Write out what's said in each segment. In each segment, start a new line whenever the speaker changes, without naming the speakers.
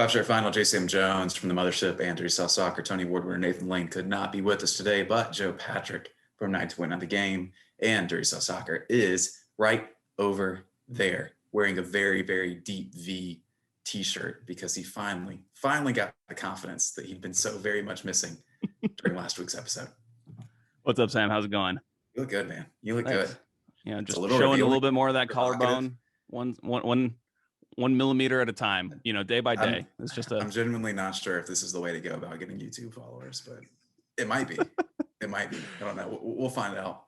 Five-star final, JSam Jones from the Mothership, Andrew South Soccer, Tony Ward-winner, Nathan Lane could not be with us today, but Joe Patrick from Night to Win on the Game and Dirty South Soccer is right over there wearing a very, very deep V t-shirt because he finally got the confidence that he'd been so very much missing during last week's episode.
What's up, Sam? How's it going?
You look good, man. You look good.
Yeah, just showing a little bit more of that collarbone. One millimeter at a time, day by day.
I'm genuinely not sure if this is the way to go about getting YouTube followers, but it might be. It might be. I don't know. We'll find out.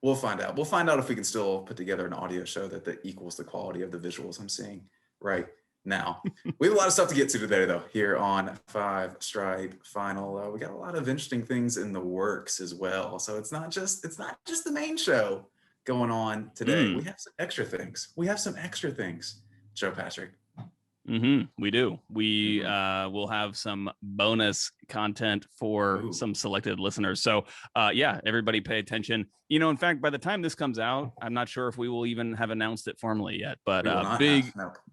We'll find out if we can still put together an audio show that equals the quality of the visuals I'm seeing right now. We have a lot of stuff to get to today, though, here on Five Stripe Final. We got a lot of interesting things in the works as well. So it's not just the main show going on today. We have some extra things. Joe Patrick.
We do. We will have some bonus content for some selected listeners. So everybody pay attention. In fact, by the time this comes out, I'm not sure if we will even have announced it formally yet, but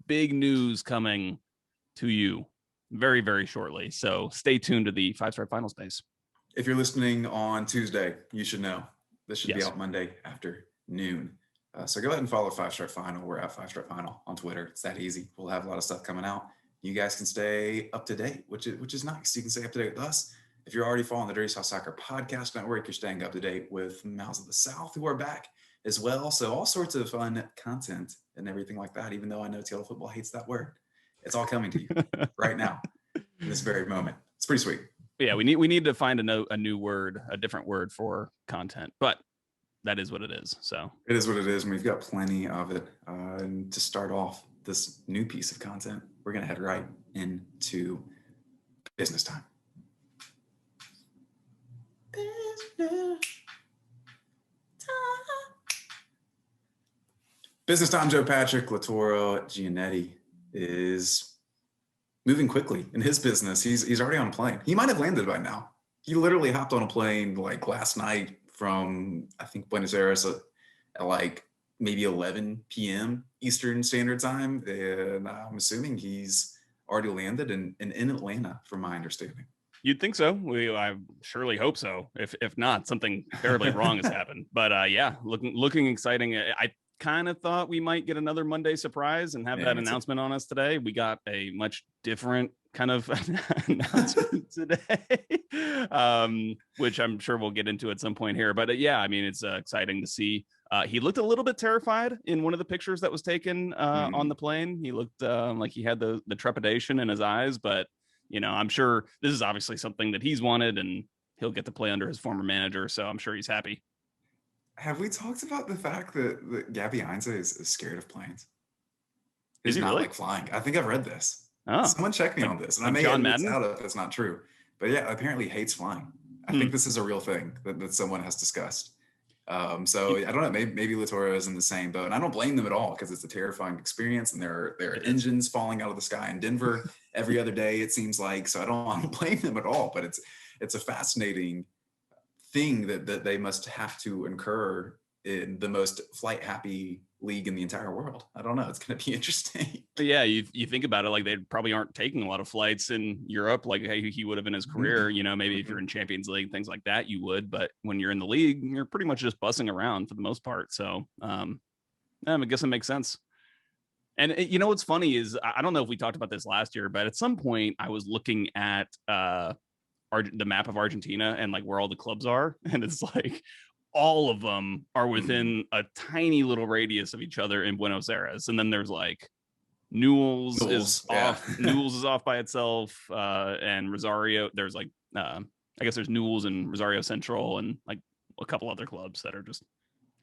big news coming to you very, very shortly. So stay tuned to the Five Star Final space.
If you're listening on Tuesday, you should know this should be out Monday afternoon. So go ahead and follow Five Star Final. We're at Five Star Final on Twitter. It's that easy. We'll have a lot of stuff coming out. You guys can stay up to date, which is nice. You can stay up to date with us. If you're already following the Dirty South Soccer Podcast Network, you're staying up to date with Mouths of the South, who are back as well. So all sorts of fun content and everything like that, even though I know TL Football hates that word. It's all coming to you right now in this very moment. It's pretty sweet.
Yeah, we need to find a new word, a different word for content. But that is what it is. So
it is what it is, and we've got plenty of it. And to start off this new piece of content, we're going to head right into business time. Business time. Joe Patrick. Lautaro Giannetti is moving quickly in his business. He's already on a plane. He might have landed by now. He literally hopped on a plane like last night from, I think, Buenos Aires at like maybe 11 p.m. Eastern Standard Time. And I'm assuming he's already landed in Atlanta, from my understanding.
You'd think so. I surely hope so. If not, something terribly wrong has happened. But looking exciting. I kind of thought we might get another Monday surprise and have that announcement on us today. We got a much different kind of announcement today, which I'm sure we'll get into at some point here. But it's exciting to see. He looked a little bit terrified in one of the pictures that was taken on the plane. He looked like he had the trepidation in his eyes, but I'm sure this is obviously something that he's wanted, and he'll get to play under his former manager. So I'm sure he's happy.
Have we talked about the fact that Gabby Heinze is scared of planes?
Is he
not
really?
Like flying. I think I've read this.
Oh,
someone check me on this, and I may edit this out if it's not true. But yeah, apparently hates flying. I think this is a real thing that someone has discussed. So I don't know. Maybe Lautaro is in the same boat, and I don't blame them at all because it's a terrifying experience, and there are engines falling out of the sky in Denver every other day. It seems like, so I don't blame them at all. But it's a fascinating thing that they must have to incur in the most flight happy league in the entire world. I don't know. It's going to be interesting.
But yeah, you think about it, like they probably aren't taking a lot of flights in Europe like he would have in his career. Maybe if you're in Champions League, things like that, you would. But when you're in the league, you're pretty much just bussing around for the most part. So I guess it makes sense. And what's funny is, I don't know if we talked about this last year, but at some point I was looking at the map of Argentina and like where all the clubs are, and it's like all of them are within a tiny little radius of each other in Buenos Aires. And then there's like Newell's is off. Newell's is off by itself, and Rosario. There's like I guess there's Newell's and Rosario Central and like a couple other clubs that are just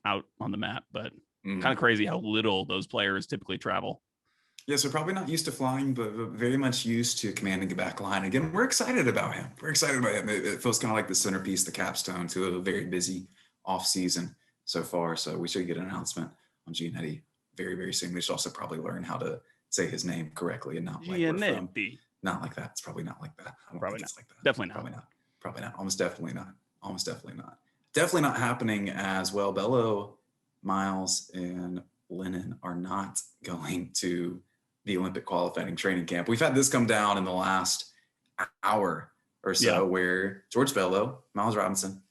out on the map. But kind of crazy how little those players typically travel.
Yeah, so probably not used to flying, but very much used to commanding the back line. Again, we're excited about him. It feels kind of like the centerpiece, the capstone to a very busy off season so far. So we should get an announcement on Giannetti very, very soon. We should also probably learn how to say his name correctly and not like we're from. Not like that. It's probably not like that.
Probably not.
Like that.
Definitely not.
Probably not. Almost definitely not. Definitely not happening as well. Bello, Miles, and Lennon are not going to the Olympic qualifying training camp. We've had this come down in the last hour or so, where George Bello, Miles Robinson,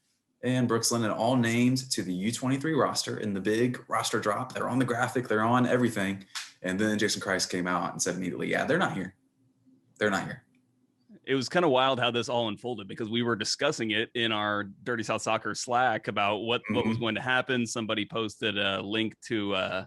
and Brooks Lennon all named to the U23 roster in the big roster drop. They're on the graphic, they're on everything. And then Jason Christ came out and said immediately, yeah, they're not here. They're not here.
It was kind of wild how this all unfolded, because we were discussing it in our Dirty South Soccer Slack about what was going to happen. Somebody posted a link to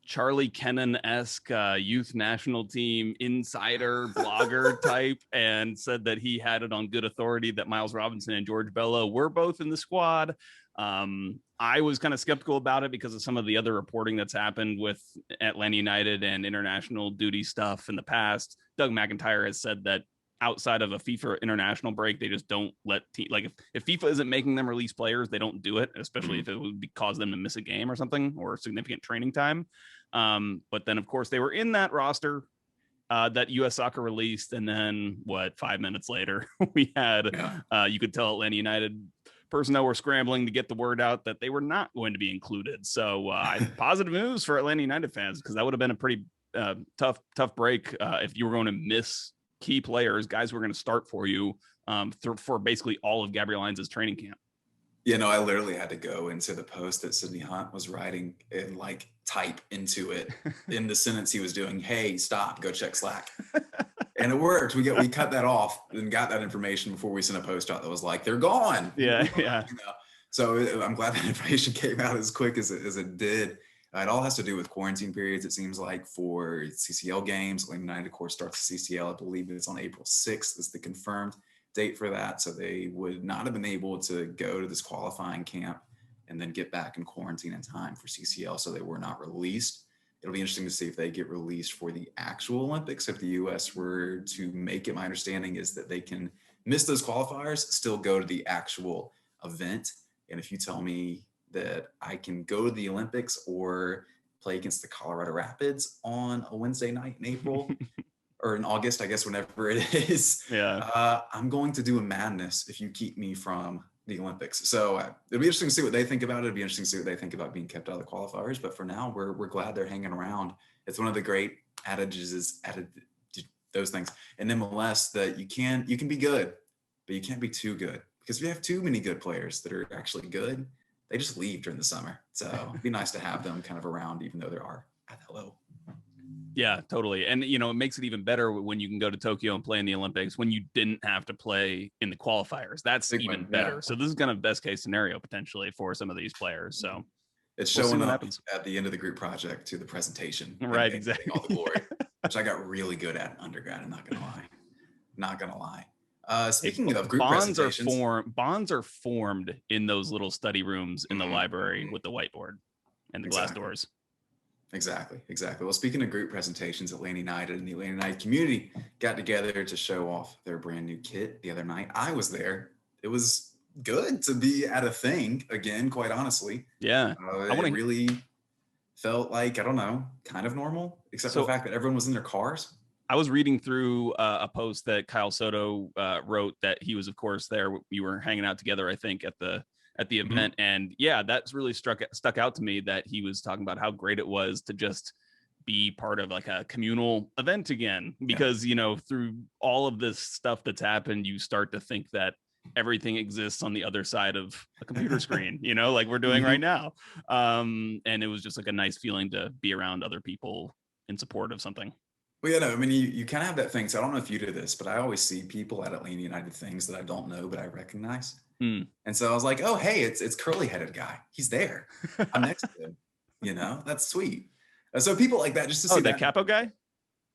Charlie Kennan-esque youth national team insider blogger type, and said that he had it on good authority that Miles Robinson and George Bello were both in the squad. I was kind of skeptical about it because of some of the other reporting that's happened with Atlanta United and international duty stuff in the past. Doug McIntyre has said that outside of a FIFA international break, they just don't let if FIFA isn't making them release players, they don't do it, especially if it would cause them to miss a game or something, or significant training time. But then of course they were in that roster that US Soccer released, and then 5 minutes later we had you could tell Atlanta United personnel were scrambling to get the word out that they were not going to be included. So positive news for Atlanta United fans, because that would have been a pretty tough break if you were going to miss key players, guys who were going to start for you for basically all of Gabriel Hines' training camp.
I literally had to go into the post that Sidney Hunt was writing and type into it in the sentence he was doing, hey, stop, go check Slack. And it worked. We cut that off and got that information before we sent a post out that was like, they're gone.
Yeah.
So I'm glad that information came out as quick as it did. It all has to do with quarantine periods, it seems like, for CCL games. Atlanta United, of course, starts the CCL. I believe it's on April 6th is the confirmed date for that. So they would not have been able to go to this qualifying camp and then get back in quarantine in time for CCL. So they were not released. It'll be interesting to see if they get released for the actual Olympics. If the U.S. were to make it, my understanding is that they can miss those qualifiers, still go to the actual event. And if you tell me that I can go to the Olympics or play against the Colorado Rapids on a Wednesday night in April or in August, I guess, whenever it is, I'm going to do a madness if you keep me from the Olympics. So it'll be interesting to see what they think about it. It'll be interesting to see what they think about being kept out of the qualifiers. But for now, we're glad they're hanging around. It's one of the great adages is those things in MLS that you can be good, but you can't be too good, because if you have too many good players that are actually good, they just leave during the summer. So it'd be nice to have them kind of around, even though they are at that low.
Yeah, totally. And, it makes it even better when you can go to Tokyo and play in the Olympics when you didn't have to play in the qualifiers. That's even better. So this is kind of best case scenario potentially for some of these players. So
it's showing up at the end of the group project to the presentation.
Right, exactly.
All the glory, which I got really good at in undergrad. I'm not going to lie. Speaking of group presentations,
bonds are formed in those little study rooms in the library with the whiteboard and the glass doors. Exactly.
Well, speaking of group presentations, Atlanta United and the Atlanta United community got together to show off their brand new kit the other night. I was there. It was good to be at a thing again, quite honestly.
Yeah.
It really felt like, I don't know, kind of normal, except for the fact that everyone was in their cars.
I was reading through a post that Kyle Soto wrote that he was, of course, there. You were hanging out together, I think, at the event. And yeah, that's really stuck out to me, that he was talking about how great it was to just be part of like a communal event again, because, through all of this stuff that's happened, you start to think that everything exists on the other side of a computer screen, like we're doing right now. And it was just like a nice feeling to be around other people in support of something.
Well, you kind of have that thing. So I don't know if you do this, but I always see people at Atlanta United things that I don't know, but I recognize. And so I was like, oh, hey, it's curly headed guy. He's there. I'm next to him. That's sweet. So people like that, just to see
that capo guy.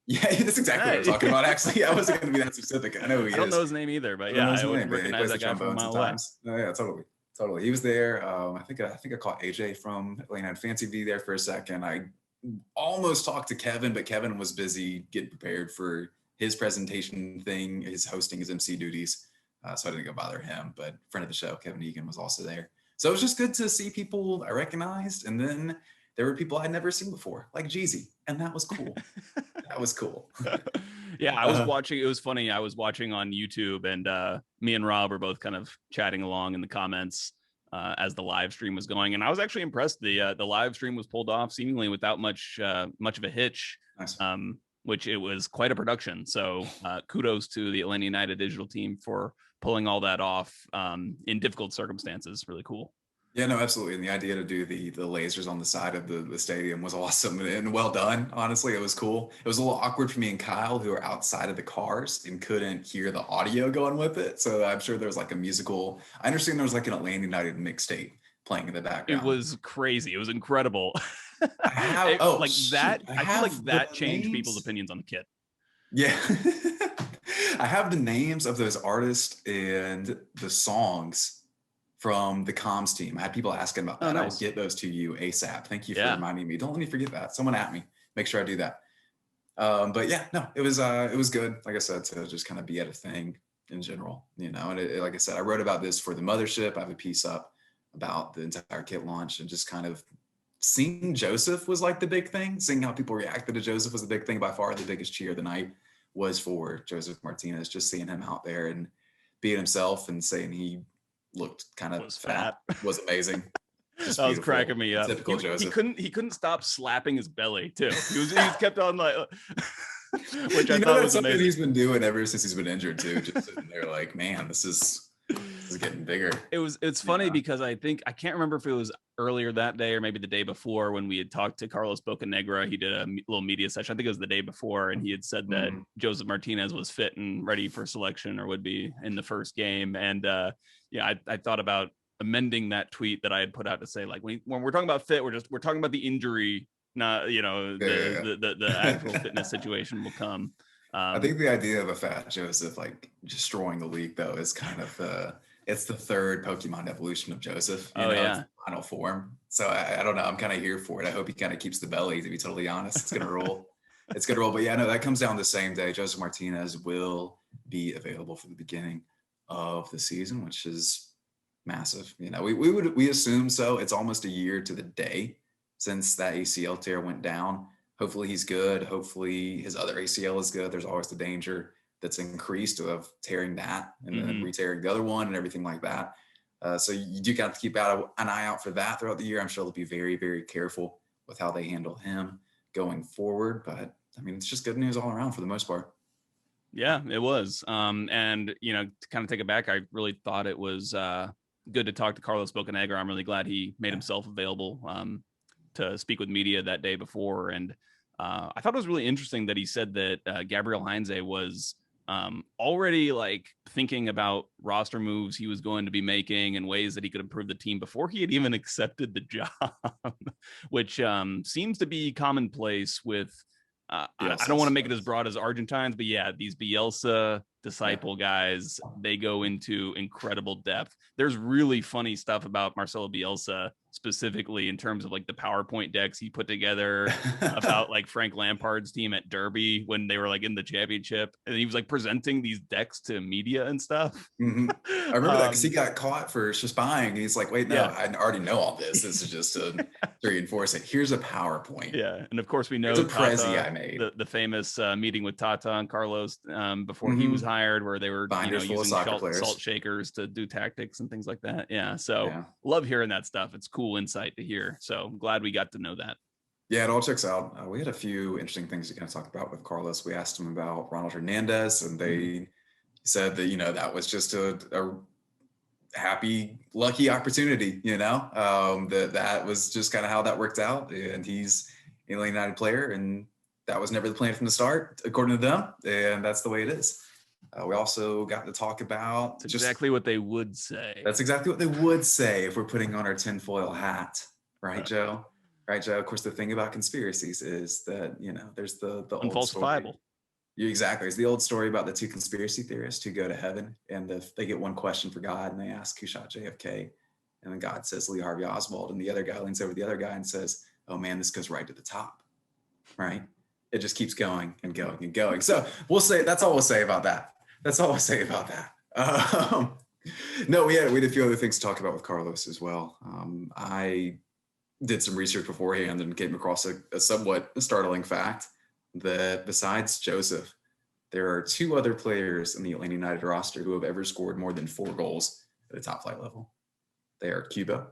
Yeah, that's exactly what I'm talking about. Actually, I wasn't going to be that specific. I know he is.
I don't know his name either, but yeah, I would recognize that guy from a mile away.
No, yeah, totally. He was there. I think I caught AJ from Atlanta Fancy V there for a second. I almost talked to Kevin, but Kevin was busy getting prepared for his presentation thing, his hosting, his MC duties. So I didn't go bother him, but friend of the show, Kevin Egan, was also there. So it was just good to see people I recognized. And then there were people I'd never seen before, like Jeezy. And that was cool.
Yeah, I was watching. It was funny. I was watching on YouTube, and me and Rob were both kind of chatting along in the comments as the live stream was going, and I was actually impressed. The live stream was pulled off seemingly without much of a hitch.
Nice.
Which it was quite a production. So kudos to the Atlanta United digital team for pulling all that off in difficult circumstances. Really cool.
Yeah, no, absolutely. And the idea to do the lasers on the side of the stadium was awesome and well done. Honestly, it was cool. It was a little awkward for me and Kyle, who are outside of the cars and couldn't hear the audio going with it. So I'm sure there was like a musical. I understand there was like an Atlanta United mixtape playing in the background.
It was crazy. It was incredible.
I feel like
that changed people's opinions on the kit.
Yeah. I have the names of those artists and the songs from the comms team. I had people asking about that.
Nice.
I will get those to you ASAP. Thank you for reminding me. Don't let me forget that. Someone at me. Make sure I do that. But yeah, no, it was good. Like I said, to just kind of be at a thing in general, you know, and like I said, I wrote about this for the mothership. I have a piece up about the entire kit launch, and just kind of seeing Josef was like the big thing. Seeing how people reacted to Josef was the big thing. By far the biggest cheer of the night was for Josef Martinez. Just seeing him out there and being himself and saying he looked kind of fat was amazing.
That was cracking me up.
Typical Josef.
He couldn't stop slapping his belly too. He was kept on like, which
I thought was something amazing. He's been doing ever since he's been injured too. Just sitting there like, man, this is getting bigger.
It's funny because I can't remember if it was earlier that day or maybe the day before when we had talked to Carlos Bocanegra. He did a little media session. I think it was the day before, and he had said that Josef Martinez was fit and ready for selection or would be in the first game. And I thought about amending that tweet that I had put out to say, like, when we're talking about fit, we're talking about the injury, not the actual fitness situation will come.
I think the idea of a fat Josef like destroying the league though is kind of it's the third Pokemon evolution of Josef. It's final form. So I don't know. I'm kind of here for it. I hope he kind of keeps the belly, to be totally honest. It's gonna roll. It's gonna roll. But yeah, no, that comes down the same day. Josef Martinez will be available for the beginning of the season, which is massive. You know, we assume so. It's almost a year to the day since that ACL tear went down. Hopefully he's good. Hopefully his other ACL is good. There's always the danger that's increased of tearing that and then re-tearing the other one and everything like that. So you do have to keep an eye out for that throughout the year. I'm sure they'll be very, very careful with how they handle him going forward. But I mean, it's just good news all around for the most part.
Yeah, it was. And, you know, to kind of take it back, I really thought it was good to talk to Carlos Bocanegra. I'm really glad he made himself available to speak with media that day before. And I thought it was really interesting that he said that Gabriel Heinze was already like thinking about roster moves he was going to be making and ways that he could improve the team before he had even accepted the job, which seems to be commonplace with I don't want to make it as broad as Argentines, but yeah, these Bielsa disciple guys, they go into incredible depth. There's really funny stuff about Marcelo Bielsa, specifically in terms of like the PowerPoint decks he put together about like Frank Lampard's team at Derby when they were like in the championship, and he was like presenting these decks to media and stuff.
I remember that because he got caught for spying, and he's like, wait, no, I already know all this. This is just to reinforce it. Here's a PowerPoint.
Yeah, and of course we know
the Prezi I made.
The famous meeting with Tata and Carlos before he was hired, where they were using salt shakers to do tactics and things like that. Yeah, so love hearing that stuff. It's cool insight to hear. So I'm glad we got to know that.
Yeah, it all checks out. We had a few interesting things to kind of talk about with Carlos. We asked him about Ronald Hernandez, and they said that, you know, that was just a happy, lucky opportunity, you know, that was just kind of how that worked out. And he's an Atlanta United player, and that was never the plan from the start, according to them. And that's the way it is. We also got to talk about
exactly what they would say.
That's exactly what they would say if we're putting on our tinfoil hat, right, Joe? Right, Joe? Of course, the thing about conspiracies is that, you know, there's the
unfalsifiable.
Exactly. It's the old story about the two conspiracy theorists who go to heaven, and they get one question for God, and they ask who shot JFK, and then God says Lee Harvey Oswald, and the other guy leans over to the other guy and says, "Oh man, this goes right to the top," right? It just keeps going and going and going. So we'll say that's all we'll say about that. That's all I'll say about that. No, we had a few other things to talk about with Carlos as well. I did some research beforehand and came across a somewhat startling fact that besides Josef, there are two other players in the Atlanta United roster who have ever scored more than 4 goals at a top flight level. They are Cuba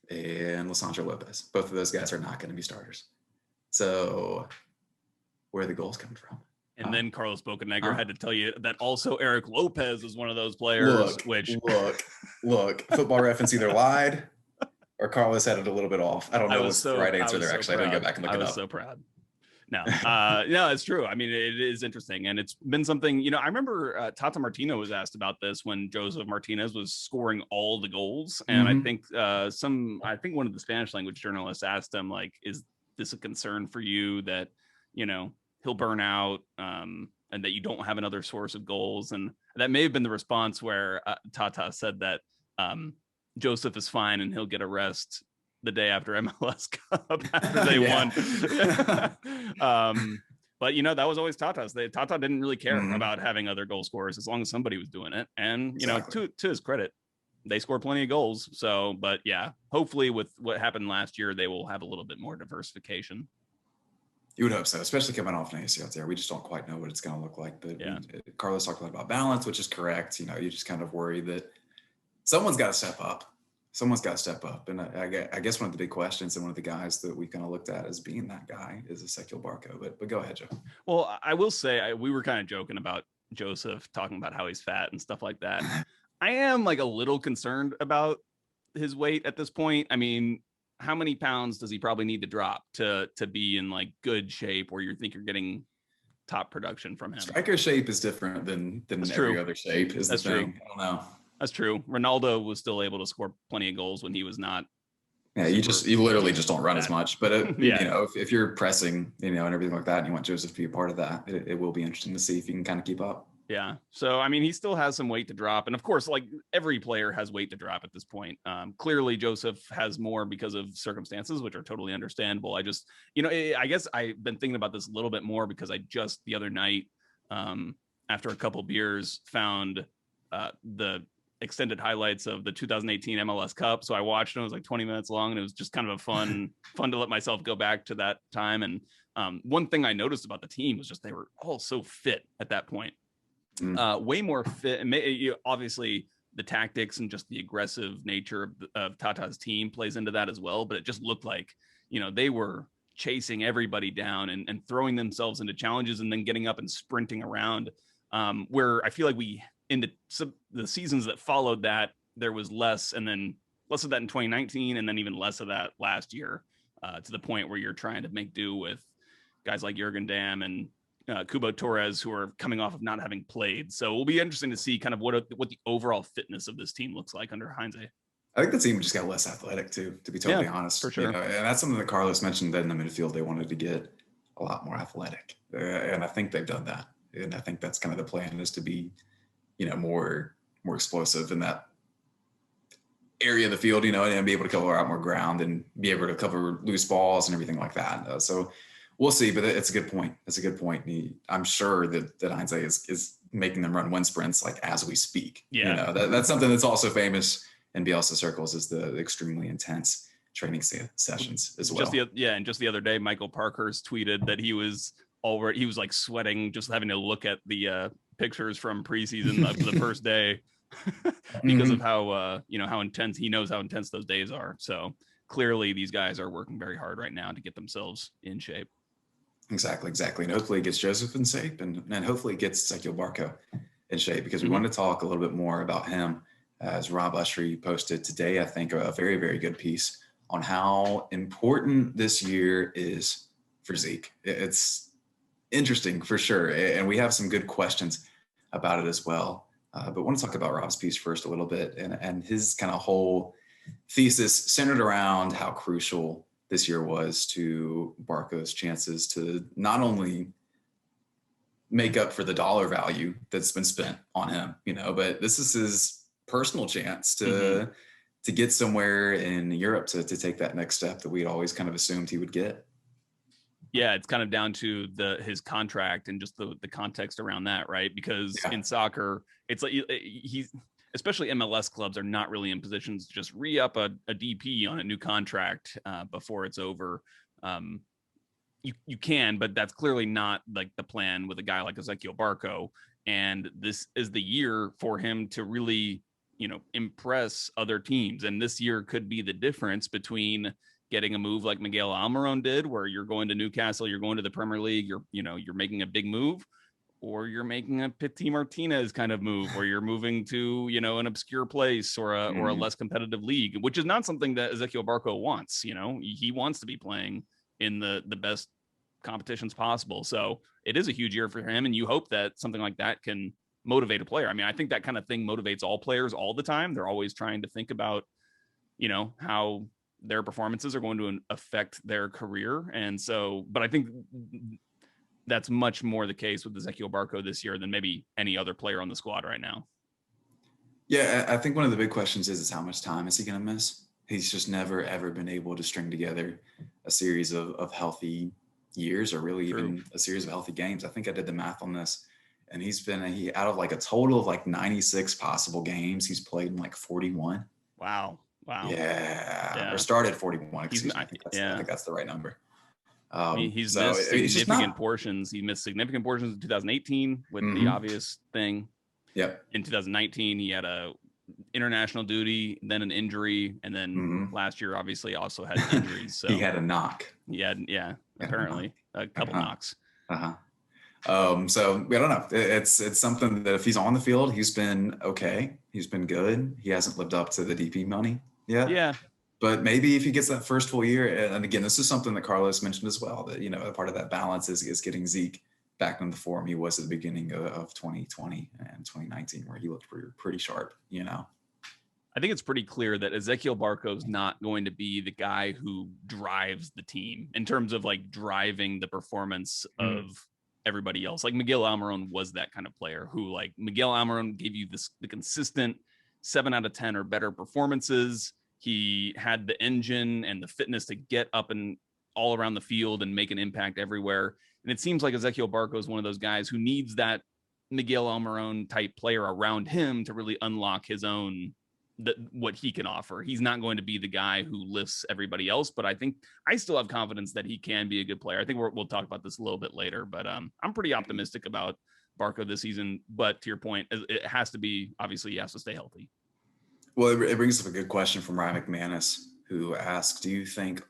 and Lisandro Lopez. Both of those guys are not going to be starters. So where are the goals coming from?
And then Carlos Bocanegra had to tell you that also Eric Lopez was one of those players.
Look, Football Reference either lied or Carlos had it a little bit off. I don't know what's the right answer there. Actually, I didn't go back and look it up.
I was so proud. No, no, it's true. I mean, it is interesting, and it's been something. You know, I remember Tata Martino was asked about this when Josef Martinez was scoring all the goals, and I think one of the Spanish language journalists asked him, like, "Is this a concern for you that, you know, he'll burn out, and that you don't have another source of goals?" And that may have been the response where Tata said that Josef is fine and he'll get a rest the day after MLS Cup after they won. But you know, that was always Tata's. Tata didn't really care about having other goal scorers as long as somebody was doing it. And you know, to his credit, they score plenty of goals. So, but yeah, hopefully with what happened last year, they will have a little bit more diversification.
You would hope so, especially coming off an ACL there. We just don't quite know what it's going to look like. But Carlos talked a lot about balance, which is correct. You know, you just kind of worry that someone's got to step up. And I guess one of the big questions and one of the guys that we kind of looked at as being that guy is Ezequiel Barco. But go ahead, Joe.
Well, I will say we were kind of joking about Josef talking about how he's fat and stuff like that. I am like a little concerned about his weight at this point. I mean, how many pounds does he probably need to drop to be in like good shape where you think you're getting top production from him?
Striker shape is different than every other shape. Is the thing. True. I don't know.
That's true. Ronaldo was still able to score plenty of goals when he was not.
Yeah, you literally just don't run as much. But you know, if you're pressing, you know, and everything like that, and you want Josef to be a part of that, it will be interesting to see if you can kind of keep up.
Yeah. So I mean, he still has some weight to drop, and of course, like every player has weight to drop at this point. Clearly, Josef has more because of circumstances, which are totally understandable. I just, you know, I guess I've been thinking about this a little bit more because I just the other night, after a couple beers, found the extended highlights of the 2018 MLS Cup. So I watched it. It was like 20 minutes long, and it was just kind of a fun to let myself go back to that time. And one thing I noticed about the team was just they were all so fit at that point. Way more fit. And obviously the tactics and just the aggressive nature of Tata's team plays into that as well. But it just looked like, you know, they were chasing everybody down and throwing themselves into challenges and then getting up and sprinting around, where I feel like in the seasons that followed that, there was less of that in 2019, and then even less of that last year, to the point where you're trying to make do with guys like Jürgen Damm and Kubo Torres, who are coming off of not having played. So it'll be interesting to see kind of what the overall fitness of this team looks like under Heinze.
I think the team just got less athletic too, to be totally honest.
For sure.
You know, and that's something that Carlos mentioned that in the midfield, they wanted to get a lot more athletic. And I think they've done that. And I think that's kind of the plan, is to be, you know, more explosive in that area of the field, you know, and be able to cover out more ground and be able to cover loose balls and everything like that. So we'll see, but it's a good point. It's a good point. I'm sure that Heinze is making them run wind sprints like as we speak.
Yeah.
You know, that's something that's also famous in Bielsa circles, is the extremely intense training sessions as well.
Just the other day, Michael Parkhurst tweeted that he was like sweating just having to look at the pictures from preseason up to the first day because of how how intense he knows how intense those days are. So clearly these guys are working very hard right now to get themselves in shape.
Exactly. And hopefully it gets Josef in shape, and hopefully it gets Ezequiel Barco in shape, because we want to talk a little bit more about him. As Rob Ushery posted today, I think a very, very good piece on how important this year is for Zeke. It's interesting for sure, and we have some good questions about it as well. But I want to talk about Rob's piece first a little bit, and his kind of whole thesis centered around how crucial this year was to Barco's chances to not only make up for the dollar value that's been spent on him, you know, but this is his personal chance to get somewhere in Europe to take that next step that we'd always kind of assumed he would get.
Yeah, it's kind of down to his contract and just the context around that, right? Because in soccer, it's like especially MLS clubs are not really in positions to just re-up a DP on a new contract before it's over. You can, but that's clearly not like the plan with a guy like Ezequiel Barco. And this is the year for him to really impress other teams. And this year could be the difference between getting a move like Miguel Almiron did, where you're going to Newcastle, you're going to the Premier League, you're making a big move, or you're making a Pity Martinez kind of move where you're moving to, an obscure place or a less competitive league, which is not something that Ezequiel Barco wants. He wants to be playing in the best competitions possible. So it is a huge year for him. And you hope that something like that can motivate a player. I mean, I think that kind of thing motivates all players all the time. They're always trying to think about, how their performances are going to affect their career. And so, but I think that's much more the case with Ezequiel Barco this year than maybe any other player on the squad right now.
Yeah, I think one of the big questions is how much time is he going to miss? He's just never, ever been able to string together a series of healthy years, or really even a series of healthy games. I think I did the math on this, and he out of like a total of like 96 possible games, he's played in like 41.
Wow.
Yeah. Or started 41. Excuse me. I think that's the right number.
He's missed significant portions. He missed significant portions in 2018 with the obvious thing.
Yep.
In 2019, he had a international duty, then an injury, and then last year obviously also had injuries. So
he had a knock.
Apparently a couple knocks.
So I don't know. It's something that if he's on the field, he's been okay. He's been good. He hasn't lived up to the DP money yet.
Yeah.
But maybe if he gets that first full year, and again, this is something that Carlos mentioned as well, that, a part of that balance is getting Zeke back in the form he was at the beginning of 2020 and 2019, where he looked pretty sharp,
I think it's pretty clear that Ezequiel Barco is not going to be the guy who drives the team in terms of like driving the performance of everybody else. Like Miguel Almiron was that kind of player who, like, Miguel Almiron gave you the consistent 7 out of 10 or better performances. He had the engine and the fitness to get up and all around the field and make an impact everywhere. And it seems like Ezequiel Barco is one of those guys who needs that Miguel Almiron type player around him to really unlock his own, what he can offer. He's not going to be the guy who lifts everybody else, but I think I still have confidence that he can be a good player. I think we'll talk about this a little bit later, but I'm pretty optimistic about Barco this season. But to your point, it has to be, obviously he has to stay healthy.
Well, it brings up a good question from Ryan McManus, who asks, do you think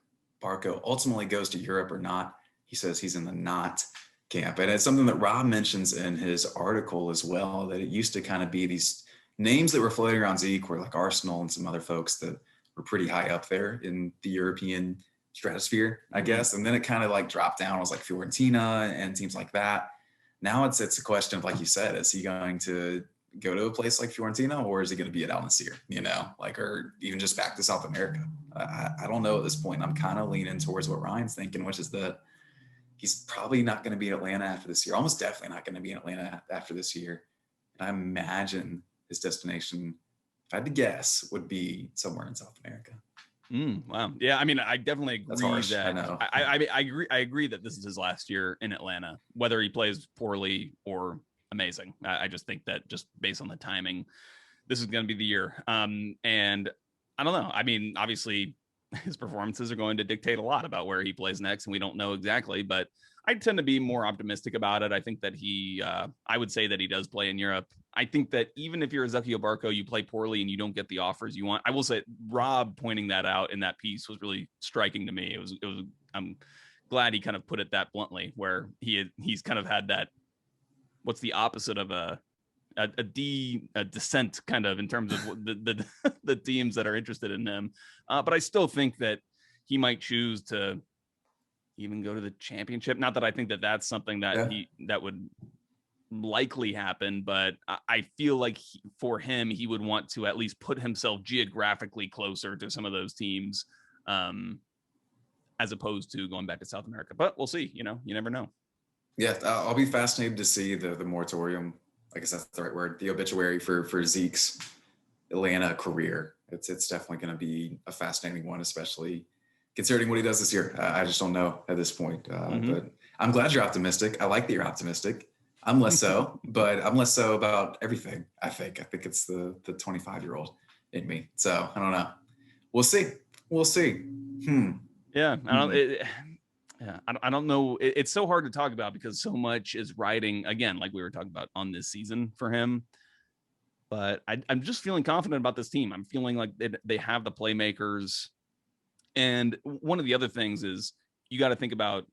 Barco ultimately goes to Europe or not? He says he's in the not camp. And it's something that Rob mentions in his article as well, that it used to kind of be these names that were floating around Zeke were like Arsenal and some other folks that were pretty high up there in the European stratosphere, I guess. And then it kind of like dropped down. It was like Fiorentina and teams like that. Now it's a question of, like you said, is he going to go to a place like Fiorentina, or is he going to be at Al Nassr, or even just back to South America? I don't know at this point. I'm kind of leaning towards what Ryan's thinking, which is that he's probably not going to be in Atlanta after this year. Almost definitely not going to be in Atlanta after this year. And I imagine his destination, if I had to guess, would be somewhere in South America.
Wow. Yeah. I mean, I definitely agree.
That's harsh,
that
I know.
I agree that this is his last year in Atlanta, whether he plays poorly or amazing. I just think that just based on the timing, this is going to be the year. And I don't know. I mean, obviously his performances are going to dictate a lot about where he plays next, and we don't know exactly, but I tend to be more optimistic about it. I think that I would say that he does play in Europe. I think that even if you're Ezequiel Barco, you play poorly and you don't get the offers you want. I will say Rob pointing that out in that piece was really striking to me. It was, I'm glad he kind of put it that bluntly, where he's kind of had that, what's the opposite of a descent kind of in terms of the teams that are interested in him. But I still think that he might choose to even go to the championship. Not that I think that that's something that that would likely happen, but I feel like for him, he would want to at least put himself geographically closer to some of those teams, as opposed to going back to South America. But we'll see. You never know.
Yeah, I'll be fascinated to see the moratorium. I guess that's the right word. The obituary for Zeke's Atlanta career. It's definitely going to be a fascinating one, especially considering what he does this year. I just don't know at this point. But I'm glad you're optimistic. I like that you're optimistic. I'm less so, but I'm less so about everything. I think it's the 25-year-old in me. So I don't know. We'll see.
Yeah, I don't know. It's so hard to talk about because so much is riding, again, like we were talking about, on this season for him. But I'm just feeling confident about this team. I'm feeling like they have the playmakers. And one of the other things is you got to think about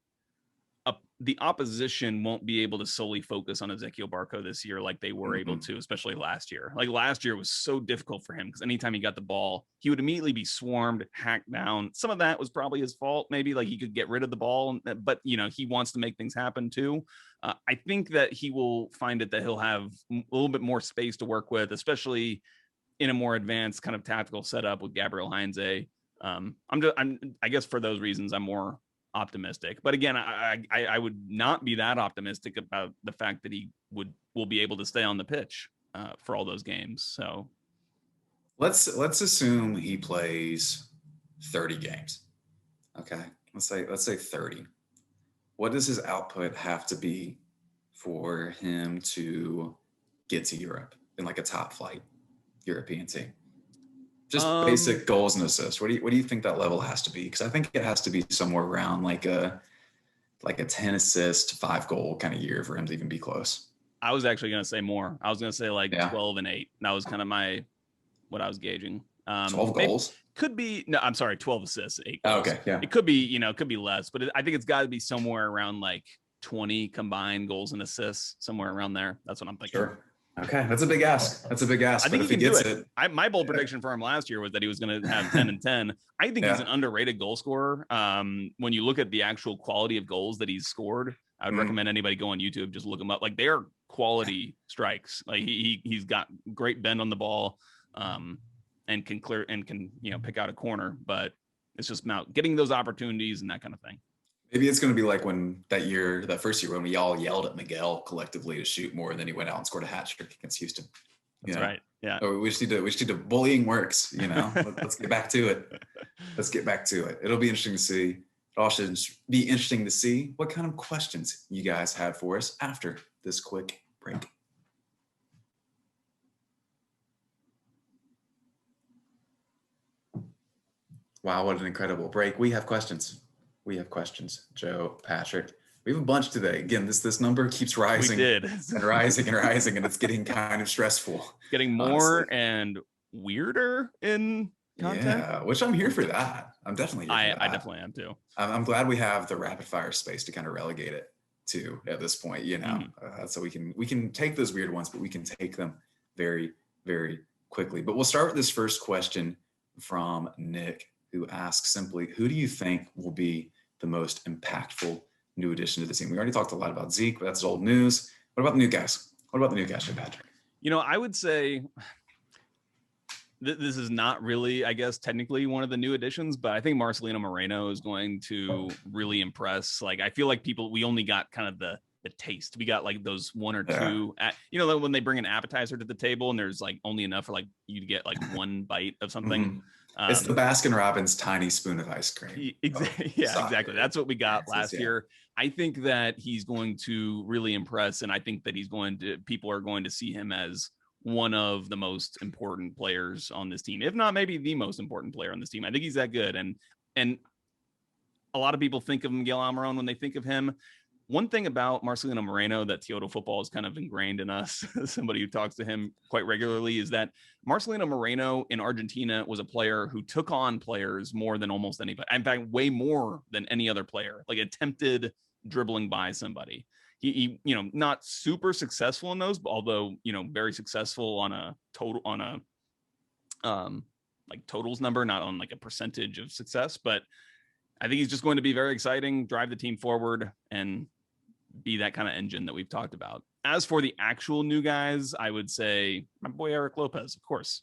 the opposition won't be able to solely focus on Ezequiel Barco this year like they were able to, especially last year. Like last year was so difficult for him because anytime he got the ball, he would immediately be swarmed, hacked down. Some of that was probably his fault. Maybe like he could get rid of the ball, but he wants to make things happen too. I think that he will find it that he'll have a little bit more space to work with, especially in a more advanced kind of tactical setup with Gabriel Heinze. I guess for those reasons, I'm more optimistic. But again, I would not be that optimistic about the fact that he will be able to stay on the pitch for all those games. So
let's assume he plays 30 games. Okay, let's say 30. What does his output have to be for him to get to Europe in like a top flight European team? Just basic goals and assists. What do you think that level has to be? Because I think it has to be somewhere around like a 10 assist, 5 goal kind of year for him to even be close.
I was actually going to say more. I was going to say like 12 and 8. That was kind of what I was gauging.
12 goals?
Could be, no, I'm sorry, 12 assists, 8 goals.
Oh, okay, yeah.
It could be, it could be less, but I think it's got to be somewhere around like 20 combined goals and assists, somewhere around there. That's what I'm thinking.
Sure. Okay, that's a big ask. I think
if he gets it. My bold prediction for him last year was that he was going to have 10 and 10. I think he's an underrated goal scorer. When you look at the actual quality of goals that he's scored, I would recommend anybody go on YouTube, just look him up. Like they're quality strikes. Like he's got great bend on the ball, and can clear and can pick out a corner. But it's just about getting those opportunities and that kind of thing.
Maybe it's going to be like that first year when we all yelled at Miguel collectively to shoot more, and then he went out and scored a hat trick against Houston.
That's right. Yeah.
So we just need to bullying works. Let's get back to it. Let's get back to it. It'll be interesting to see. It also should be interesting to see what kind of questions you guys have for us after this quick break. Wow, what an incredible break. We have questions. Joe, Patrick. We have a bunch today. Again, this number keeps rising.
We did.
and rising, and it's getting kind of stressful.
Getting more and weirder in content.
Yeah, which I'm here for that. I'm definitely here for that.
I definitely am too.
I'm glad we have the rapid fire space to kind of relegate it to at this point, so we can take those weird ones, but we can take them very, very quickly. But we'll start with this first question from Nick, who asks simply, who do you think will be the most impactful new addition to the team? We already talked a lot about Zeke, but that's old news. What about the new guys? Patrick?
I would say this is not really, I guess, technically one of the new additions, but I think Marcelino Moreno is going to really impress. Like, I feel like we only got kind of the taste. We got like those one or two, when they bring an appetizer to the table and there's like only enough for like you to get like one bite of something.
It's the Baskin Robbins tiny spoon of ice cream.
Exactly. That's what we got last year. I think that he's going to really impress, and I think that people are going to see him as one of the most important players on this team, if not maybe the most important player on this team. I think he's that good, and a lot of people think of Miguel Almiron when they think of him. One thing about Marcelino Moreno that Toyota football is kind of ingrained in us, somebody who talks to him quite regularly, is that Marcelino Moreno in Argentina was a player who took on players more than almost anybody. In fact, way more than any other player, like attempted dribbling by somebody. He not super successful in those, but although, very successful on a like totals number, not on like a percentage of success. But I think he's just going to be very exciting, drive the team forward, and be that kind of engine that we've talked about. As for the actual new guys, I would say my boy Eric Lopez, of course.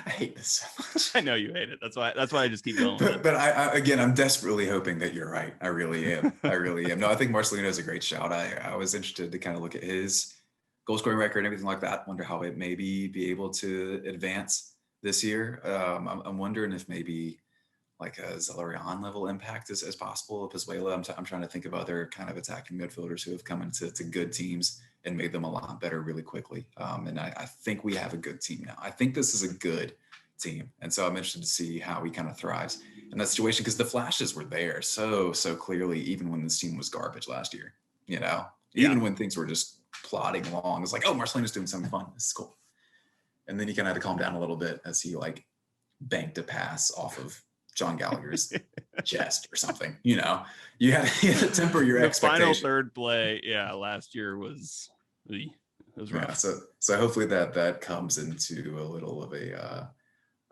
I hate this so much.
I know you hate it. That's why I just keep going.
But I'm desperately hoping that you're right. I really am. No, I think Marcelino is a great shout. I was interested to kind of look at his goal scoring record and everything like that. Wonder how it maybe be able to advance this year. I'm wondering if maybe like a Zelarian level impact is possible. Pizuela, I'm trying to think of other kind of attacking midfielders who have come into good teams and made them a lot better really quickly. And I think we have a good team now. I think this is a good team. And so I'm interested to see how he kind of thrives in that situation, because the flashes were there so clearly, even when this team was garbage last year, even when things were just plodding along. It's like, oh, Marcelino's doing something fun. This is cool. And then you kind of had to calm down a little bit as he like banked a pass off of John Gallagher's chest or something. You know, you had to temper your expectation.
Final third play, last year was rough.
Yeah, so hopefully that comes into a little of a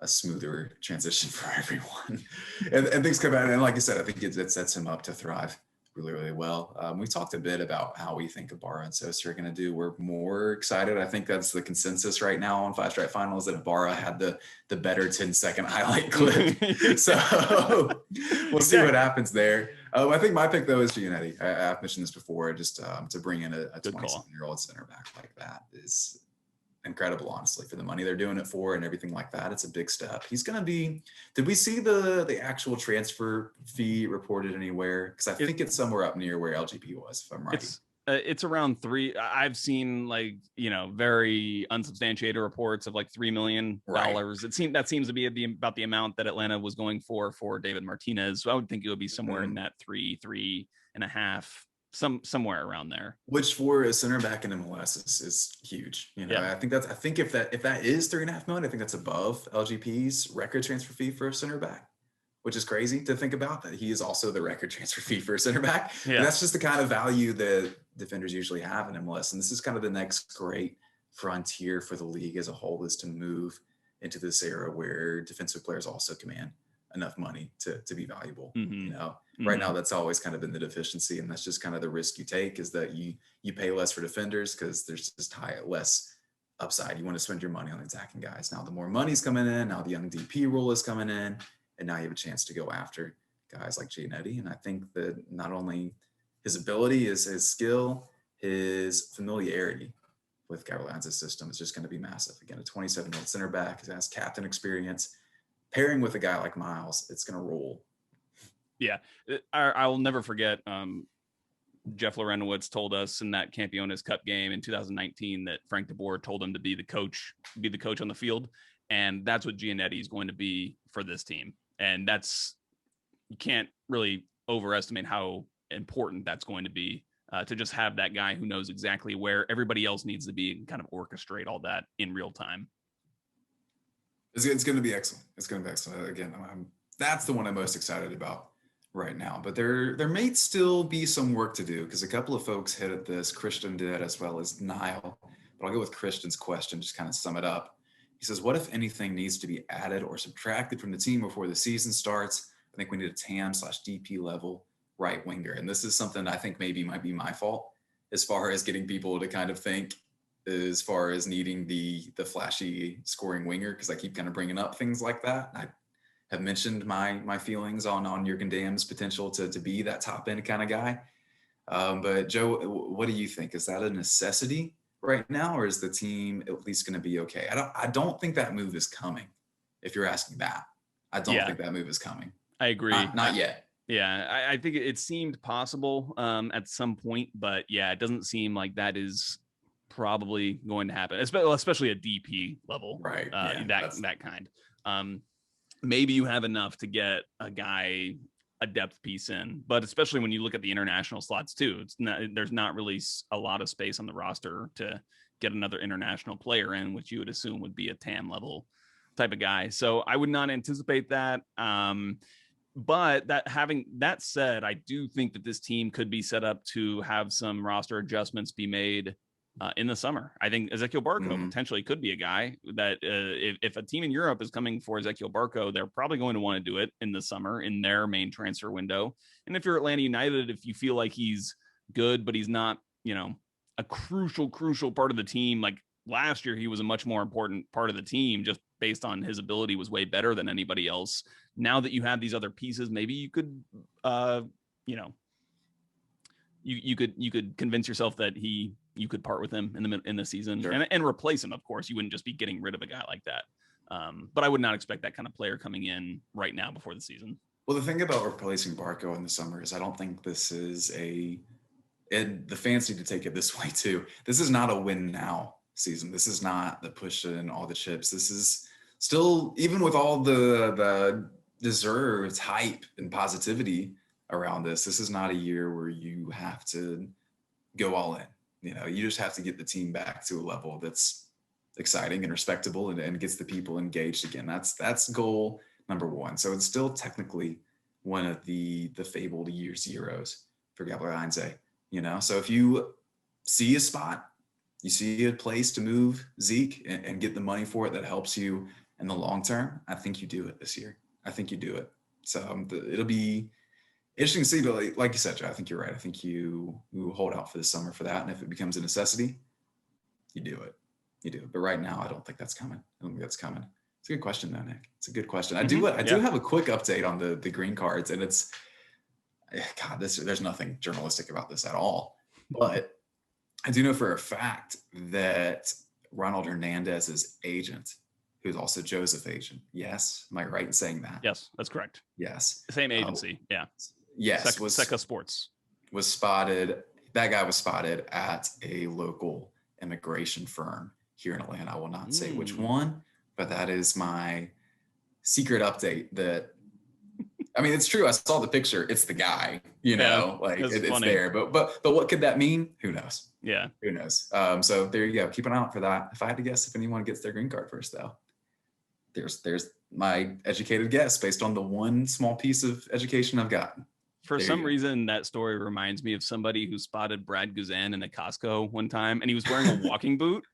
smoother transition for everyone, and things come out. And like I said, I think it sets him up to thrive really, really well. We talked a bit about how we think Ibarra and Sosa are going to do. We're more excited. I think that's the consensus right now on Five Stripe Finals, that Ibarra had the better 10-second highlight clip. So we'll see what happens there. I think my pick though is Giannetti. I've mentioned this before. Just to bring in a 27-year-old center back like that is incredible, honestly, for the money they're doing it for and everything like that. It's a big step. He's going to be, did we see the actual transfer fee reported anywhere? Because I think it's somewhere up near where LGP was, if I'm right.
It's around $3. I've seen like, very unsubstantiated reports of like $3 million.
Right.
That seems to be about the amount that Atlanta was going for David Martinez. So I would think it would be somewhere in that 3.5, somewhere around there.
Which for a center back in MLS is huge. I think if that is $3.5 million, I think that's above LGP's record transfer fee for a center back, which is crazy to think about, that he is also the record transfer fee for a center back. Yeah. And that's just the kind of value that defenders usually have in MLS. And this is kind of the next great frontier for the league as a whole, is to move into this era where defensive players also command enough money to be valuable. Right now that's always kind of been the deficiency, and that's just kind of the risk you take, is that you pay less for defenders because there's just less upside. You want to spend your money on attacking guys. Now the more money's coming in, now the young DP rule is coming in, and now you have a chance to go after guys like Giannetti. And I think that not only his ability, his skill, his familiarity with Gavilan's system is just going to be massive. Again, a 27-year-old center back who has captain experience, pairing with a guy like Miles, it's going to roll.
Yeah, I will never forget. Jeff Lorenowitz told us in that Campeones Cup game in 2019 that Frank de Boer told him to be the coach on the field, and that's what Giannetti is going to be for this team. And you can't really overestimate how important that's going to be, to just have that guy who knows exactly where everybody else needs to be and kind of orchestrate all that in real time.
It's going to be excellent. It's going to be excellent. Again, that's the one I'm most excited about right now. But there may still be some work to do, because a couple of folks hit at this. Christian did, as well as Niall. But I'll go with Christian's question, just kind of sum it up. He says, what, if anything, needs to be added or subtracted from the team before the season starts? I think we need a TAM/DP level right winger. And this is something I think maybe might be my fault, as far as getting people to kind of think as far as needing the flashy scoring winger, because I keep kind of bringing up things like that. I have mentioned my feelings on Jürgen Damm's potential to be that top end kind of guy. But Joe, what do you think? Is that a necessity right now, or is the team at least going to be okay? I don't think that move is coming. If you're asking that, I don't think that move is coming.
I agree.
Not yet.
Yeah, I think it seemed possible at some point, but yeah, it doesn't seem like that is probably going to happen, especially a DP level,
right?
That kind. Maybe you have enough to get a guy, a depth piece in, but especially when you look at the international slots too, there's not really a lot of space on the roster to get another international player in, which you would assume would be a TAM level type of guy. So I would not anticipate that. But having that said, I do think that this team could be set up to have some roster adjustments be made in the summer. I think Ezequiel Barco potentially could be a guy that if a team in Europe is coming for Ezequiel Barco, they're probably going to want to do it in the summer in their main transfer window. And if you're Atlanta United, if you feel like he's good, but he's not, a crucial part of the team, like last year, he was a much more important part of the team just based on his ability was way better than anybody else. Now that you have these other pieces, maybe you could, you could convince yourself that you could part with him in the season. Sure. and replace him. Of course, you wouldn't just be getting rid of a guy like that. But I would not expect that kind of player coming in right now before the season.
Well, the thing about replacing Barco in the summer is I don't think this is and the fans need to take it this way too. This is not a win now season. This is not the push in all the chips. This is still, even with all the deserved hype and positivity around this is not a year where you have to go all in. You just have to get the team back to a level that's exciting and respectable and gets the people engaged again. That's goal number one. So it's still technically one of the fabled year zeros for Gabriel Heinze, So if you see a spot, you see a place to move Zeke and get the money for it that helps you in the long term, I think you do it this year. I think you do it. So it'll be interesting to see, but like you said, Joe, I think you're right. I think you hold out for the summer for that. And if it becomes a necessity, you do it. You do. But right now, I don't think that's coming. I don't think that's coming. It's a good question, though, Nick. It's a good question. I do have a quick update on the green cards, and it's God. There's nothing journalistic about this at all. But I do know for a fact that Ronald Hernandez's agent, who's also Josef's agent. Yes, am I right in saying that?
Yes, that's correct.
Yes,
same agency. Yeah.
Yes,
Seca Sports
was spotted. That guy was spotted at a local immigration firm here in Atlanta. I will not say which one, but that is my secret update. It's true. I saw the picture. It's the guy. It's there. But what could that mean? Who knows?
Yeah,
who knows? So there you go. Keep an eye out for that. If I had to guess, if anyone gets their green card first, though, there's my educated guess based on the one small piece of education I've gotten.
For some reason, that story reminds me of somebody who spotted Brad Guzan in a Costco one time, and he was wearing a walking boot.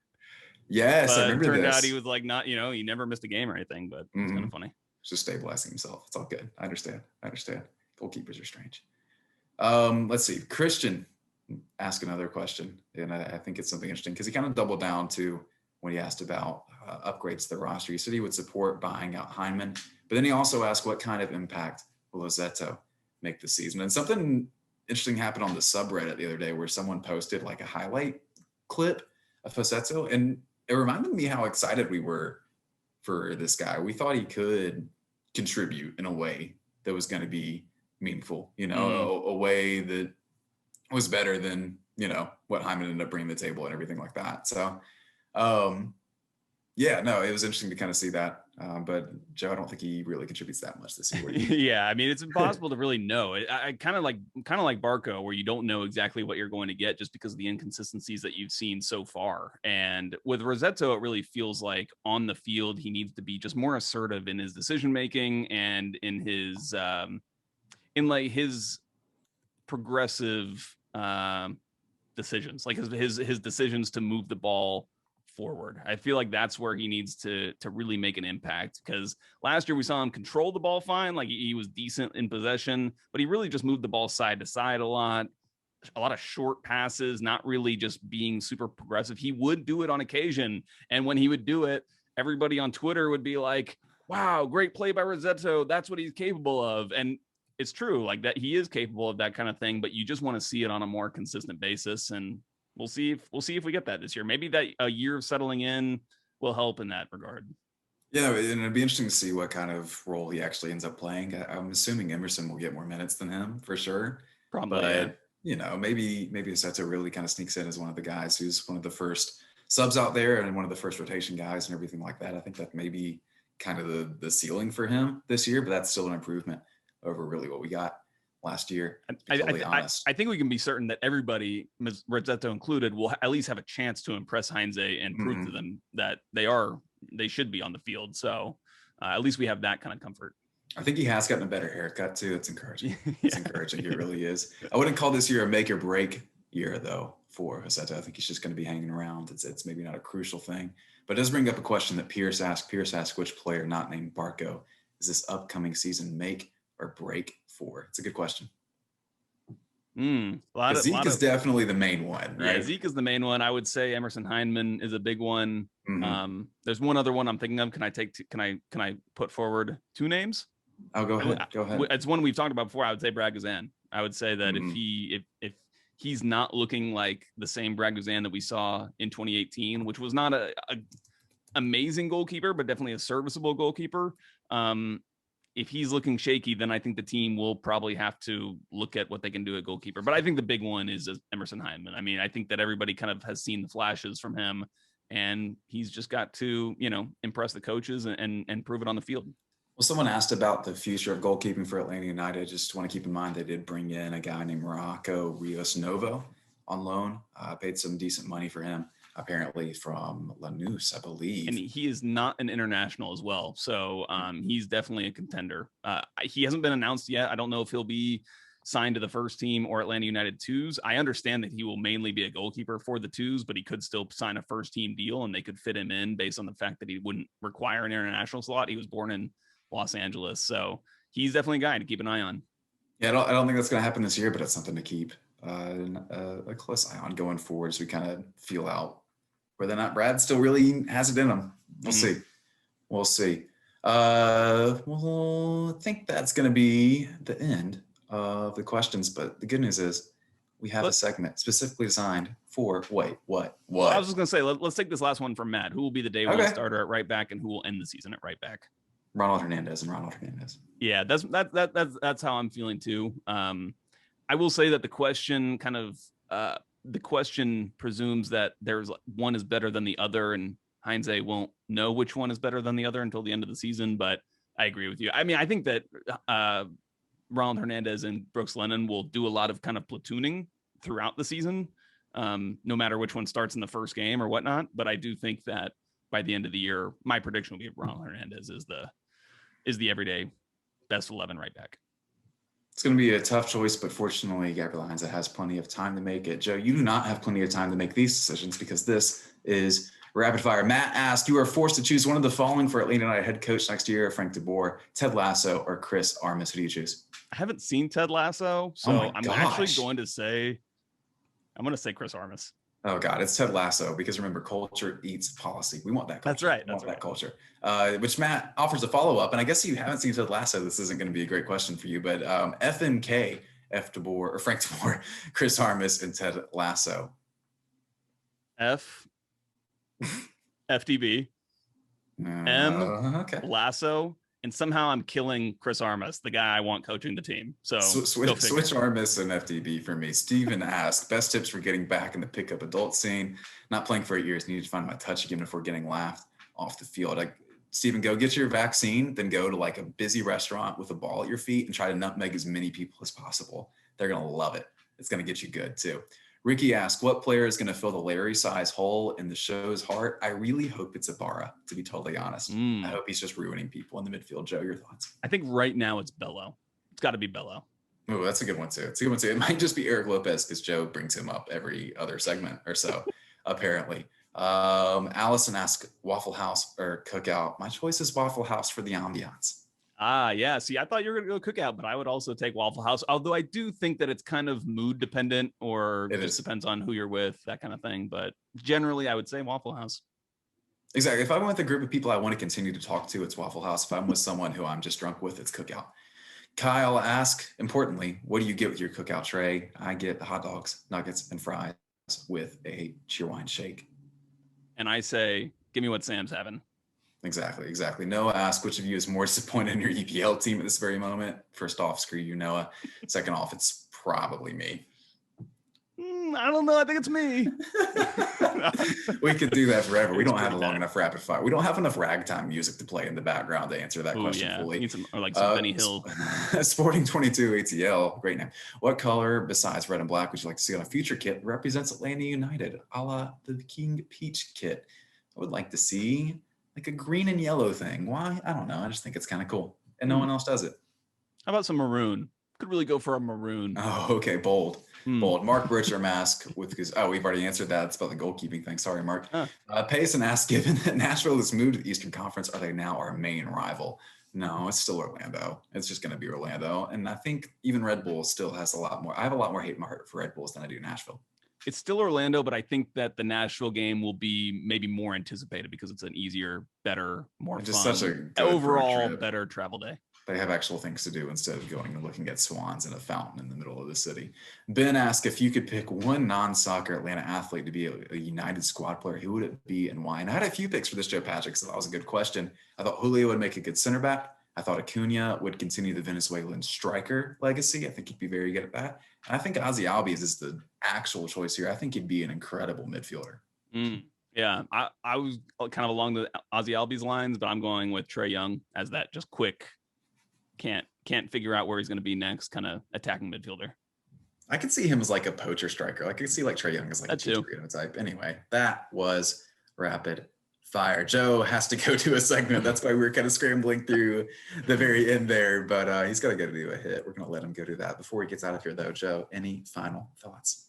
Yes, I remember this.
Turned out he was like not, he never missed a game or anything, but it's kind of funny.
Just stabilizing himself. It's all good. I understand. Goalkeepers are strange. Let's see. Christian asked another question, and I think it's something interesting because he kind of doubled down to when he asked about upgrades to the roster. He said he would support buying out Hyndman, but then he also asked what kind of impact will Lozetto make this season. And something interesting happened on the subreddit the other day where someone posted like a highlight clip of Lozetto, and it reminded me how excited we were for this guy. We thought he could contribute in a way that was going to be meaningful, a way that was better than, what Hyndman ended up bringing to the table and everything like that. So, it was interesting to kind of see that. But Joe, I don't think he really contributes that much this year.
Yeah, it's impossible to really know. I kind of like Barco, where you don't know exactly what you're going to get just because of the inconsistencies that you've seen so far. And with Rossetto, it really feels like on the field he needs to be just more assertive in his decision making and in his his progressive decisions, like his decisions to move the ball forward. I feel like that's where he needs to really make an impact, because last year we saw him control the ball fine, like he was decent in possession, but he really just moved the ball side to side a lot of short passes, not really just being super progressive. He would do it on occasion, and when he would do it, everybody on Twitter would be like, wow, great play by Rossetto, that's what he's capable of. And it's true, like that he is capable of that kind of thing, but you just want to see it on a more consistent basis. And we'll see if we get that this year. Maybe that a year of settling in will help in that regard.
Yeah, and it'd be interesting to see what kind of role he actually ends up playing. I'm assuming Emerson will get more minutes than him for sure.
Probably,
but maybe Rossetto really kind of sneaks in as one of the guys who's one of the first subs out there and one of the first rotation guys and everything like that. I think that may be kind of the ceiling for him this year, but that's still an improvement over really what we got last year.
I think we can be certain that everybody, Rossetto included, will at least have a chance to impress Heinze and prove to them that they should be on the field. So at least we have that kind of comfort.
I think he has gotten a better haircut too. It's encouraging. It's encouraging. It really is. I wouldn't call this year a make or break year though for Rossetto. I think he's just going to be hanging around. It's maybe not a crucial thing, but it does bring up a question that Pierce asked. Pierce asked which player not named Barco is this upcoming season make or break for? It's a good question. Zeke is definitely the main one, right?
Yeah, Zeke is the main one. I would say Emerson Hyndman is a big one. There's one other one I'm thinking of. Can I put forward two names?
Oh, go ahead.
It's one we've talked about before. I would say Brad Guzan. I would say that if he's not looking like the same Brad Guzan that we saw in 2018, which was not a amazing goalkeeper, but definitely a serviceable goalkeeper. If he's looking shaky, then I think the team will probably have to look at what they can do at goalkeeper. But I think the big one is Emerson Hyndman. I think that everybody kind of has seen the flashes from him, and he's just got to, impress the coaches and prove it on the field.
Well, someone asked about the future of goalkeeping for Atlanta United. Just want to keep in mind they did bring in a guy named Rocco Rios Novo on loan. Paid some decent money for him, apparently from Lanús, I believe.
And he is not an international as well. So he's definitely a contender. He hasn't been announced yet. I don't know if he'll be signed to the first team or Atlanta United twos. I understand that he will mainly be a goalkeeper for the twos, but he could still sign a first team deal and they could fit him in based on the fact that he wouldn't require an international slot. He was born in Los Angeles. So he's definitely a guy to keep an eye on.
Yeah, I don't think that's going to happen this year, but it's something to keep a close eye on going forward as we kind of feel out whether or not Brad still really has it in him. We'll see. We'll see. Well, I think that's going to be the end of the questions, but the good news is we have a segment specifically designed for what?
Well, I was just going to say, let's take this last one from Matt. Who will be the day one starter at right back and who will end the season at right back?
Ronald Hernandez.
Yeah, that's how I'm feeling too. I will say that the question presumes that there's one is better than the other, and Heinze won't know which one is better than the other until the end of the season. But I agree with you. I mean, I think that Ronald Hernandez and Brooks Lennon will do a lot of kind of platooning throughout the season, no matter which one starts in the first game or whatnot. But I do think that by the end of the year, my prediction will be Ronald Hernandez is the everyday best 11 right back.
It's going to be a tough choice, but fortunately, Gabriel Heinze has plenty of time to make it. Joe, you do not have plenty of time to make these decisions because this is rapid fire. Matt asked, you are forced to choose one of the following for Atlanta United head coach next year: Frank DeBoer, Ted Lasso, or Chris Armas. Who do you choose?
I haven't seen Ted Lasso, so I'm actually going to say Chris Armas.
Oh God, it's Ted Lasso because remember, culture eats policy. We want that culture.
That's right.
We want that culture. Which Matt offers a follow-up, and I guess you haven't seen Ted Lasso. This isn't going to be a great question for you, but FMK, F DeBoer or Frank DeBoer, Chris Armas, and Ted Lasso.
FDB, Lasso, and somehow I'm killing Chris Armas, the guy I want coaching the team. So
switch Armas and FDB for me. Steven asked, best tips for getting back in the pickup adult scene. Not playing for 8 years, needed to find my touch again before getting laughed off the field. Steven, go get your vaccine, then go to like a busy restaurant with a ball at your feet and try to nutmeg as many people as possible. They're going to love it. It's going to get you good too. Ricky asked, what player is going to fill the Larry size hole in the show's heart? I really hope it's Ibarra, to be totally honest. I hope he's just ruining people in the midfield. Joe, your thoughts?
I think right now it's Bello. It's got to be Bello.
Oh, that's a good one too. It might just be Eric Lopez because Joe brings him up every other segment or so, apparently. Allison asked Waffle House or Cookout. My choice is Waffle House for the ambiance.
Yeah. See, I thought you were going to go Cookout, but I would also take Waffle House. Although I do think that it's kind of mood dependent, or it just depends on who you're with, that kind of thing. But generally, I would say Waffle House.
Exactly. If I'm with a group of people I want to continue to talk to, it's Waffle House. If I'm with someone who I'm just drunk with, it's Cookout. Kyle asked, importantly, what do you get with your Cookout tray? I get hot dogs, nuggets, and fries with a Cheerwine shake.
And I say, give me what Sam's having.
Exactly. Noah asked, which of you is more disappointed in your EPL team at this very moment? First off, screw you, Noah. Second off, it's probably me.
I don't know. I think it's me.
We could do that forever. We don't have a long enough rapid fire. We don't have enough ragtime music to play in the background to answer that question fully.
Need some Benny Hill.
Sporting 22 ATL, great name. What color besides red and black would you like to see on a future kit that represents Atlanta United, a la the King Peach kit? I would like to see like a green and yellow thing. Why? I don't know. I just think it's kind of cool. And no one else does it.
How about some maroon? Could really go for a maroon.
Oh, okay. Bold. Mark Bircher mask with his, we've already answered that. It's about the goalkeeping thing. Sorry, Mark. Payson asked, given that Nashville has moved to the Eastern Conference, are they now our main rival? No, it's still Orlando. It's just going to be Orlando. And I think even Red Bull still has a lot more. I have a lot more hate in my heart for Red Bulls than I do Nashville.
It's still Orlando, but I think that the Nashville game will be maybe more anticipated because it's an easier, better, more
just
fun,
such a
overall better travel day.
They have actual things to do instead of going and looking at swans in a fountain in the middle of the city. Ben asked, if you could pick one non-soccer Atlanta athlete to be a United squad player, who would it be and why? And I had a few picks for this, Joe Patrick, so that was a good question. I thought Julio would make a good center back. I thought Acuna would continue the Venezuelan striker legacy. I think he'd be very good at that. And I think Ozzy Albies is the actual choice here. I think he'd be an incredible midfielder.
Yeah, I was kind of along the Ozzy Albies lines, but I'm going with Trae Young as that just quick, can't figure out where he's going to be next kind of attacking midfielder.
I could see him as like a poacher striker. Like I could see like Trae Young as like a Chicharito type. Anyway, that was rapid fire. Joe has to go to a segment. That's why we were kind of scrambling through the very end there, but he's got to go to do a hit. We're going to let him go do that. Before he gets out of here though, Joe, any final thoughts?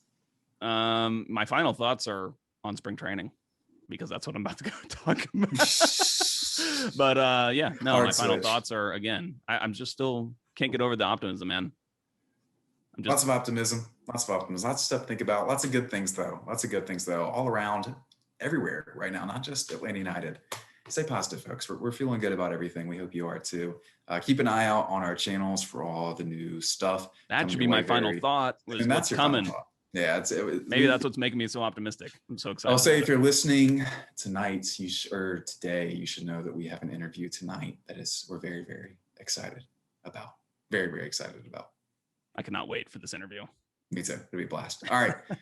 My final thoughts are on spring training, because that's what I'm about to go talk about. But my final thoughts are, again, I'm just still can't get over the optimism, man.
Lots of optimism, lots of stuff to think about. Lots of good things though. All around, everywhere right now, not just Atlanta United. Stay positive, folks. We're feeling good about everything. We hope you are too. Keep an eye out on our channels for all the new stuff.
That should be my final thought. And that's your coming.
Yeah,
maybe that's what's making me so optimistic. I'm so excited.
I'll say if you're listening tonight, or today, you should know that we have an interview tonight that we're very, very excited about. Very, very excited about.
I cannot wait for this interview.
Me too. It'll be a blast. All right.